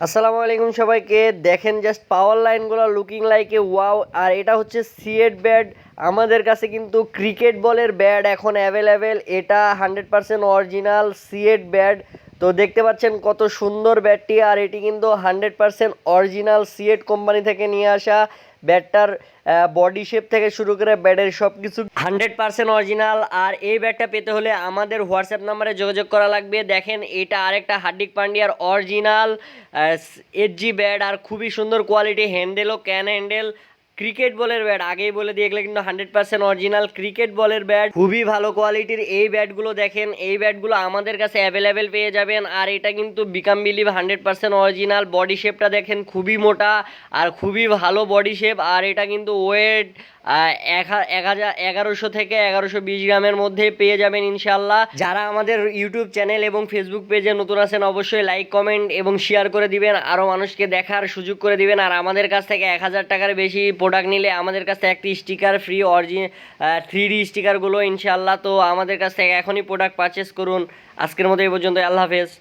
আসসালামু আলাইকুম সবাইকে। দেখেন জাস্ট পাওয়ার লাইনগুলো লুকিং লাইক এ ওয়াও। আর এটা হচ্ছে সিএট ব্যাট। আমাদের কাছে কিন্তু ক্রিকেট বলের ব্যাট এখন অ্যাভেলেবেল। এটা 100% অরিজিনাল সিএট ব্যাট। তো দেখতে পাচ্ছেন কত সুন্দর ব্যাটটি। আর এটি কিন্তু 100% অরিজিনাল সিএট কোম্পানি থেকে নিয়ে আসা। ব্যাটটার বডি শেপ থেকে শুরু করে ব্যাটের সব কিছু 100% অরিজিনাল। আর এই ব্যাটটা পেতে হলে আমাদের হোয়াটসঅ্যাপ নাম্বারে যোগাযোগ করা লাগবে। দেখেন এটা আরেকটা হার্দিক পান্ডিয়ার অরিজিনাল 8G ব্যাট। আর খুবই সুন্দর কোয়ালিটি, হ্যান্ডেলও ক্যান হ্যান্ডেল। ক্রিকেট বলের ব্যাট আগেই বলে দিয়ে এগুলো কিন্তু 100% অরিজিনাল ক্রিকেট বলের ব্যাট, খুবই ভালো কোয়ালিটির। এই ব্যাটগুলো দেখেন, এই ব্যাটগুলো আমাদের কাছে অ্যাভেলেবেল পেয়ে যাবেন। আর এটা কিন্তু বিকাম বিলিভ 100% অরিজিনাল। বডি শেপটা দেখেন খুবই মোটা আর খুবই ভালো বডি শেপ। আর এটা কিন্তু ওয়েট 1100 থেকে 1120 গ্রামের মধ্যে পেয়ে যাবেন ইনশাল্লাহ। যারা আমাদের ইউটিউব চ্যানেল এবং ফেসবুক পেজে নতুন আছেন অবশ্যই লাইক কমেন্ট এবং শেয়ার করে দিবেন, আরও মানুষকে দেখার সুযোগ করে দিবেন। আর আমাদের কাছ থেকে 1000 টাকার বেশি প্রোডাক্ট নিলে আমাদের কাছ থেকে একটি স্টিকার ফ্রি, 3D স্টিকারগুলো ইনশাল্লাহ। তো আমাদের কাছ থেকে এখনই প্রোডাক্ট পারচেস করুন। আজকের মতো এই পর্যন্ত, আল্লাহ হাফেজ।